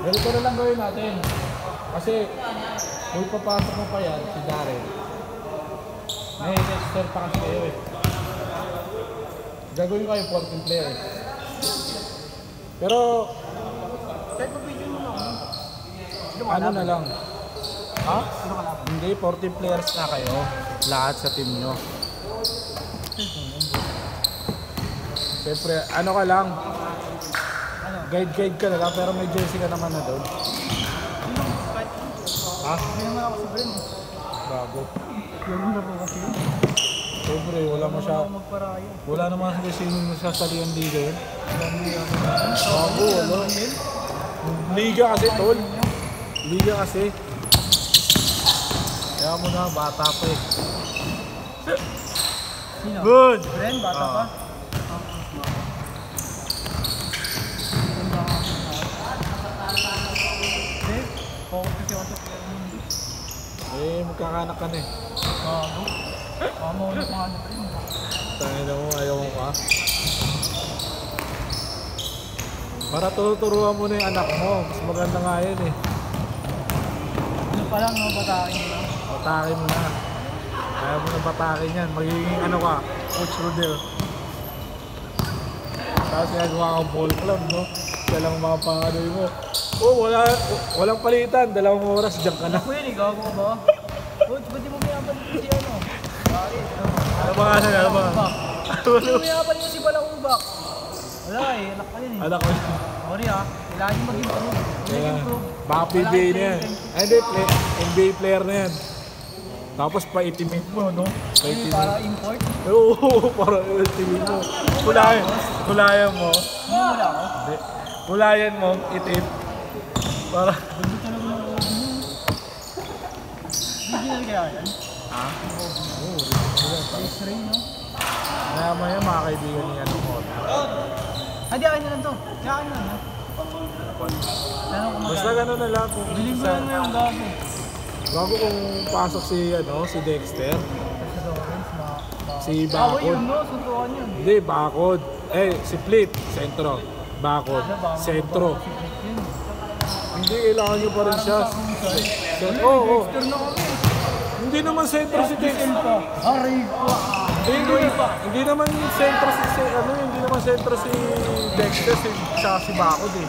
Ganito na lang gawin natin. Kasi, kung papasok mo pa yan, si Darren. May Dexter pa kasi kayo eh. Gagawin kayo 14 players. Pero, ano na lang? Ha? Hindi, 14 players na kayo. Lahat sa team nyo. Siyempre, ano ka lang? Guide ka na lang, pero may jersey ka naman na doon. Ha? Hindi naman ako sa Bren. Bago. Yung na po kasi yun. Siyempre, wala naman kasi sinong nasasalihan dito yun. Bago, wala. Liga kasi, tol. Liga kasi. Kaya mo na, bata pa eh. Sino? Good! Bren, bata pa? Focus kasi ako sa player mo. Eh, magkakanak ka na eh. Bago. Mauna pa nga na rin. Tangin na mo, ayaw mo ka. Para tuturuan mo na yung anak mo. Mas maganda nga yan eh. Ano pa lang, no? Batakin mo lang. Batakin mo na. Kaya mo na batakin yan. Magiging ano ka, Coach Rodel. Tapos nagawa kang ball club, no? Dalang mga panganoy mo. Oh, walang palitan. 2 oras, diyan ka na. Ako yun, gago ka ba? Coach, ba't di mo pinapalit si ano? Bakit? Ano ba nga na? Ano ba? Ba't di mo pinapalit si Balaubak? Wala eh, anak ka yun eh. Anak ko. Sorry ah, kailangan yung mag-improve. Mag-improve. Baka PBA na yan. Ay, hindi, NBA player na yan. Tapos pa-itimin mo, no? Pa-itimin. Para import? Oo, para itimin mo. Kulayan mo. Hindi mo wala ako? Hindi. Kulayan mo, itim. Para... Ganda talaga ng audio. Original kaya yan? Ha? Oo, Face ray, no? maya mga kaibigan niya ng mo. Di akin na lang to. Di akin na lang, ha? Basta gano'n na lang kung Biling ko lang na yung gago. bago kung pasok si Dexter. Si Ako Bakod. yun, no? Suntukan yun. Hindi, Bakod. Eh, si Flip, sentro. Bakod, sentro. Hindi, kailangan nyo pa rin siya. Oo. Dexter na kami. Hindi naman sentro si Dexter. Aray ko. Hindi naman sentro hindi naman sentro si Dexter, siya si Bakod eh.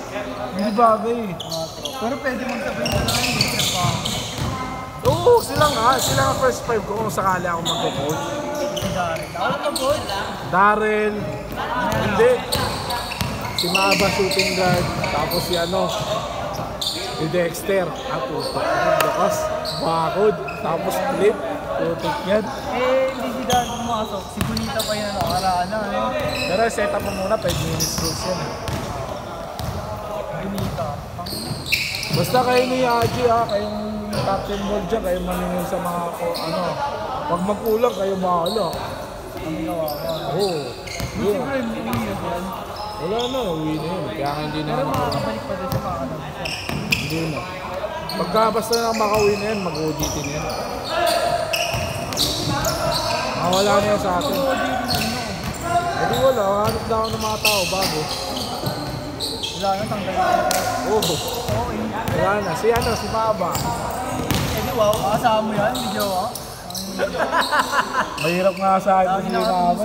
Hindi bagay eh. Pero pwede magsabihin na lang yung Dexter pa. Oo, sila nga first 5 ko kung sakali ako mag-coach. Si Darren. Ako na mag-coach. Darren, hindi. Si Maba shooting guard, tapos si Dexter. Puto. Bukas, Bakod, tapos Flip. Putik yan. Hindi si Darren pumasok. Si Bonita pa yun nakaraan na. Pero set up mo muna, 5 minutes rules yan. Bonita. Basta kayo ni Haji kayong captain ball dyan, kayo maningin sa mga pag magkulang kayo bahala. Ang ginawa ko. Oo. Siguro hindi yan. Wala na, uwi na yun. Kaya hindi na Pero makakabalik pa din siya, makakabalik siya. Hindi na. Pagka basta na makauwi na yan, mag-OGT na yan. Wala na yan sa atin. Hindi wala, hanap na ako ng mga tao bago. Wala na, tanggal na. Oo. Wala na. Si Maba. Wow, kasama mo yan, video ah. Mahirap nga sa akin si Maba.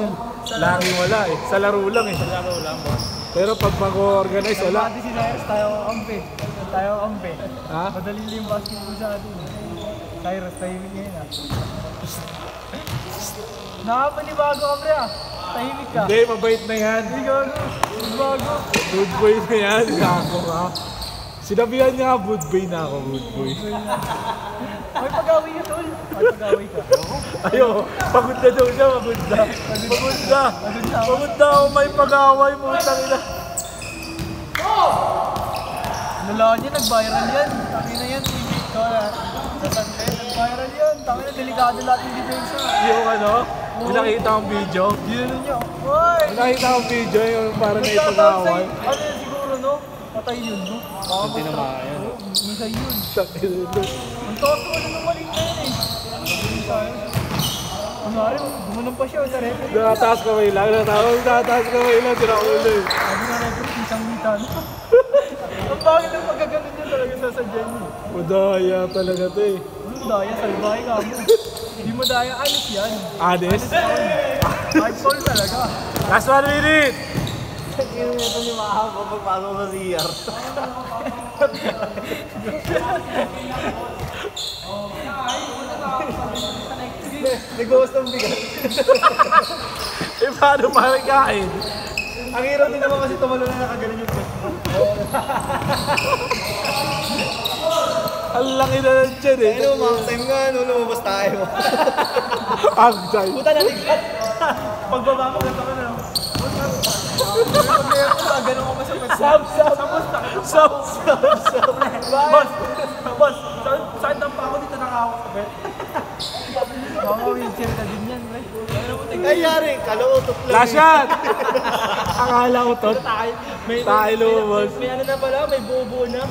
Lagi wala eh. Sa laro lang eh. Sa laro lang ba? Pero pag mag-organize, wala. Pati si Cyrus, tayo kampi. Tayo kampi. Ha? Madali lang yung basketball sa atin. Cyrus, tahimik ngayon ah. Nakapanibago ka pre ah. Tahimik ka. Hindi, mabait na yan. Hindi gago. Bago. Good boy na yan. Gako ka. Sinabihan niya, good boy na ako, good boy. May pag-away ka tol. May pag-away ka. Ayo, pagod na daw siya, pagod na. Pagod na ako, may pag-away mo, tangina. Nalaan niya, nag-viral yan. Takina yan, ikaw na. Sa Sante, nag-viral yan. Takina, delikado lahat yung depensa. Yung nakita ang video. Yun niya. Hoy! Nakita ang video, yung parang na ipag-away. Ano yun siguro no? Patay yun no? Hindi na makaya. Misay yun. Takina. Ang taas ko na ng maliit na yun eh. Kunwari, gumanong pa siya sa referee. Nakataas kamay lang, nakataas kamay lang, tira ulo eh. Sabi nga referee, isang mita no? Ang bakit ang pagkaganon yun Daya talaga to eh. Daya, salbahe ka mo. Hindi mo daya, alis yan. Honest? Hardcore talaga. Last 1 minute! Ito ni Maha ko pagpasok sa CR. Nag-ghost ang bigat. Eh, paano makikain? Ang hirap din naman kasi tumalo na nakaganon yung pwesto. Ang laki na lang dyan eh. Ano, mga time nga, no, lumabas tayo. Agday. Puta na ligat. Pagbaba mo, ganito ka na. Ganun ko pa sa pwesto. Sab! Boss, saan pa ako dito nakahawak sa bed? Baka wheelchair ka din yan, right? Ay, yari, kalautot lang. Last shot! Akala ko to. Tayo lumabas. May ano na pala, may buo-buo na.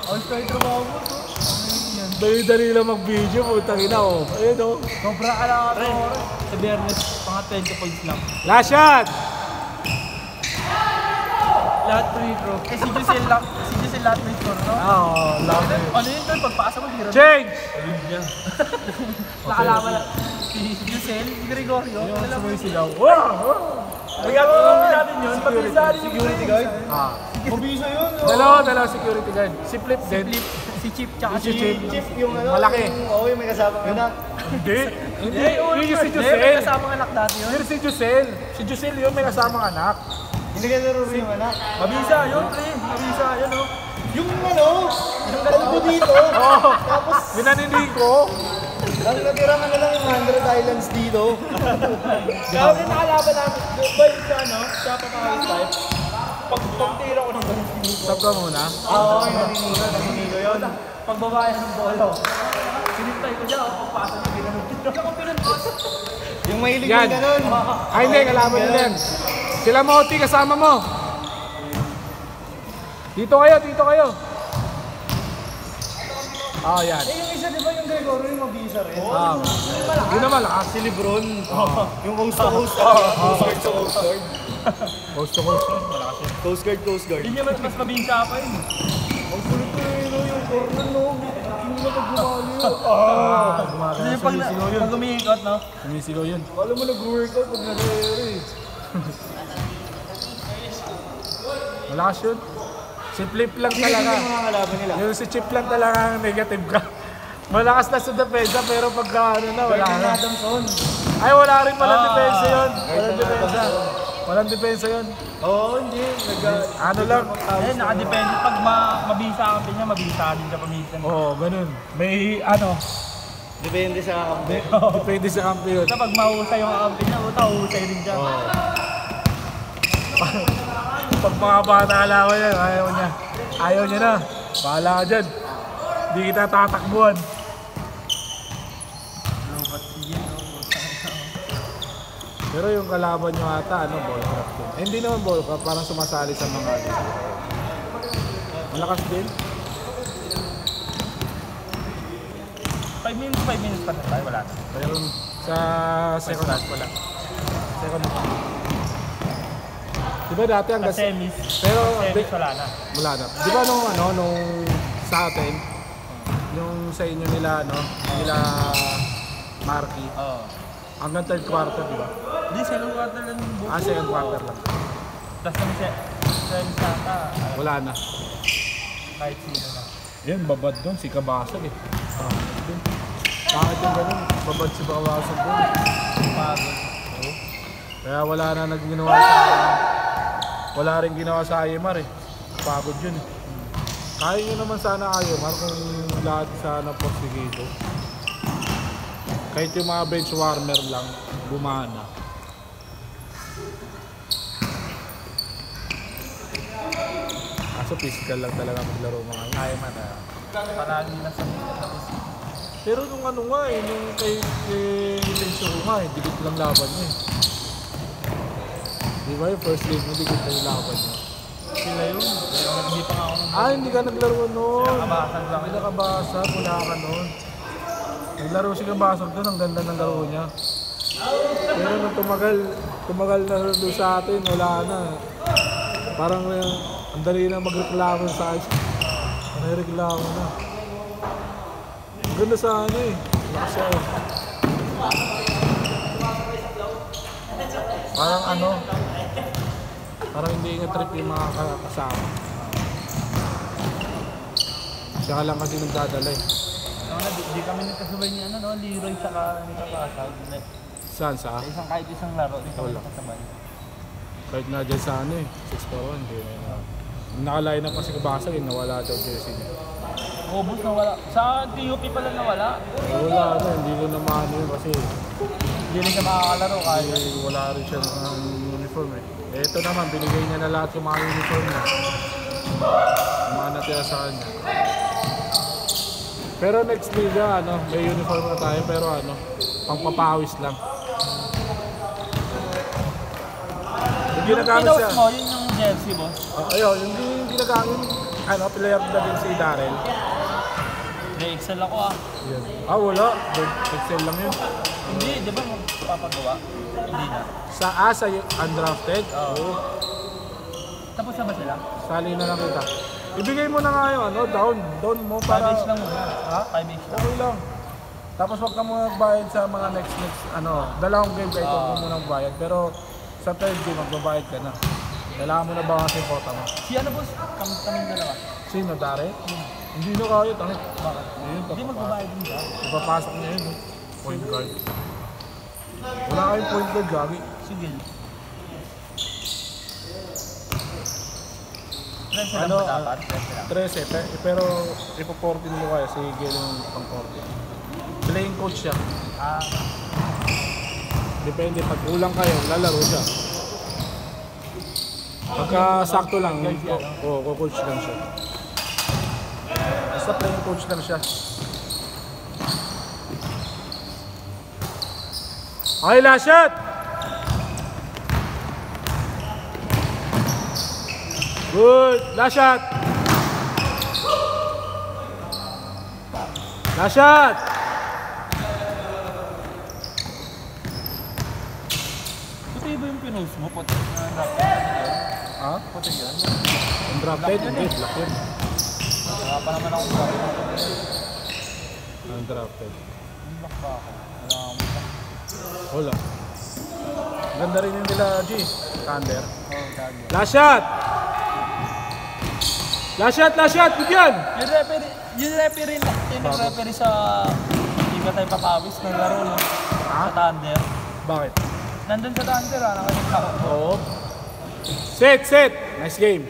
All star trabaho mo to. Dali-dali lang mag-video, putang ina oh. Ayun oh. Sobra ka lang ako oras. Sa biyernes, mga 20 points lang. Last shot! Lahat free throw. Eh si Giselle lahat free throw, no? Oo, love it. Ano yun doon? Pagpasa mo, hero. Change! Nakalaman lang. Si Giselle, si Gregorio. Alam mo Sila. Wow! Ay, gagawin natin yun. Security guard? Ah. Mabisa yun. Dalawa security guard. Si Flip din. Si Chip tsaka Si Chip. Chief yung ano. Malaki. Oo, yung may kasama anak. Hindi. Hindi. Yun Yun yung si May Jusel. kasamang anak dati yun. Yun si Jusel. Si Jusel yun may kasamang anak. Hindi ka naroon yung anak. Mabisa yun, pre. Mabisa yun, no? Yung ano, yung kalbo dito. Oo. Tapos, Binaninig ko. ang natirang ano lang yung 100 islands dito. Kaya rin nakalaban namin. Ba yung sa ano? Sa papakawis type. Pagtira ko ng ganun. Stop ka muna. Oo, yung naninigo yun. Pagbabayan ng bolo. Sinintay ko dyan, pagpasa niya, pinanunod. Ako pinanunod. Yung mahilig Yan. yung ganun. Ay hindi, kalaban nyo din. Sila Moti, kasama mo. Dito kayo. Ah, yan. Eh, yung isa di ba yung Gregorio yung mabisa rin? Ah, yun naman lakas. Si Lebron. Yung host to host. Coast Guard to Coast Guard. Coast to coast. Malakas yun. Coast Guard, Coast Guard. Hindi niya mas mabinsa pa yun. Ang kulit ko yung corner no. Hindi na pag-gumali yun. Kasi yung pag umiikot, no? Sumisigaw yun. Alam mo nag-workout pag nag-aero eh. Malakas yun. Si Flip lang Hindi talaga. yung mga kalaban nila. Yung si Chip lang talaga ang negative ka. Malakas na sa depensa pero pagka ano na, wala Wala na. Adamson. Ay, wala rin palang depensa yun. Walang depensa. Walang depensa yun. Oo, hindi. Ano lang. Eh, nakadepende. Pag mabisa ang kampi niya, mabisa din siya paminsan. Oo, ganun. May ano, Depende sa kampi. depende sa kampi yun. Kapag mahusay yung kampi niya, uhusay din siya. Oo. Pag mga bata alawan yan, ayaw niya. Ayaw niya na. Bahala ka dyan. Hindi kita tatakbuhan. Pero yung kalaban nyo ata, ano, ballcraft yun. Eh, hindi naman ballcraft, parang sumasali sa mga ano. Malakas din. 5 minutes pa na tayo, wala na. Pero sa second half wala. Second half. Diba dati ang Sa semis, pero wala na. wala na. Di ba nung sa atin, yung sa inyo nila, nila Marky, Oo. hanggang third quarter, di ba? Hindi, second quarter lang yung buo. Second quarter lang. Tapos ng semis ata, Wala na. kahit sino na. Yan, babad doon, si Kabasag eh. Dun. Bakit yung ganun? Babad si Kabasag doon. Pagod. Kaya wala na wala rin ginawa sa Ayemar eh. Pagod yun eh. Kaya nyo naman sana Ayemar kung lahat sana porsigido. Kahit yung mga bench warmer lang, gumana. Kaso physical lang talaga maglaro mga Ayemar. Parang nasa Pero nung ano nga eh, nung kay Tensyo ko nga eh, dikit lang laban niya eh. Di ba yung first game mo, dikit lang yung laban niya. sila yun. Hindi pa nga ako Ah, hindi ka naglaro noon. Nakabasag lang. Hindi nakabasag, wala ka noon. Naglaro si Kabasag doon, ang ganda ng laro niya. Pero nung tumagal na doon sa atin, wala na. Parang ang dali na magreklamo sa akin. Narereklamo na. Ang ganda sa ano eh. Kasi parang ano, parang hindi nga trip yung mga kasama. Siya lang kasi nagdadala eh. Di kami nagkasabay ni ano, no? Leroy saka ni Kakasag. Saan sa? Kahit isang laro, di kami Wala. nagkasabay. Kahit na dyan sa ano eh, 6-4-1, hindi na. Nakaline up kasi kabasag eh, nawala daw jersey niya. Ubus na wala. Sa TUP pala nawala. Wala na, hindi ko na maano yun kasi Hindi rin siya makakalaro kahit. wala rin siya ng uniform eh. Ito naman, binigay niya na lahat yung mga uniform niya. Yung mga natira sa kanya. Pero next liga, ano, may uniform na tayo pero ano, pangpapawis lang. Yung ginagamit siya. Pinost mo, yun yung jersey, boss. Ayun, yung ginagamit, ano, player na din si Darrell. May Excel ako ah. Yun. Wala. Excel lang yun. Hindi, di ba magpapagawa? Hindi na. Sa undrafted? Oo. Tapos na ba sila? Sali na lang kita. Ibigay mo na nga yung ano, down mo 5 para... inch lang muna. Ha? 5 inch lang. Okay lang. Tapos wag ka muna magbayad sa mga next, ano, dalawang game kahit wag mo muna magbayad. Pero sa third game, magbabayad ka na. Kailangan mo na ba kasi pota mo? Si ano boss? Kaming dalawa. Sino, Dare? Hindi na kaya, tangit. Bakit? Ayun, Hindi magbabayad din ba? ipapasok niya yun, eh. Point guard. Wala kayong point guard, Gagi. Sige. Tres lang Ano, ba dapat? Tres lang. 13, pero ipo-14 mo kaya si Gil yung pang-14. Playing coach siya. Ah, Depende, pag kulang kayo, lalaro siya. Pagka sakto lang, coach lang siya. Basta playing coach lang siya. Okay, last shot! Good! Last shot! Last shot! Puti ba yung pinost mo? Puti na drafted yun? Ha? Puti yun? Undrafted? Hindi, black yun. Wala pa naman akong drafted. Undrafted. Black pa ako. Wala akong black. Wala. Ganda rin yung nila G. Thunder. Oh, dami. Last shot! Last shot! Last shot! Bigyan! Yung referee sa hindi ka tayo papawis ng laro, no? Sa Thunder. Bakit? Nandun sa Thunder, nakakita ako. Oo. Set! Set! Nice game.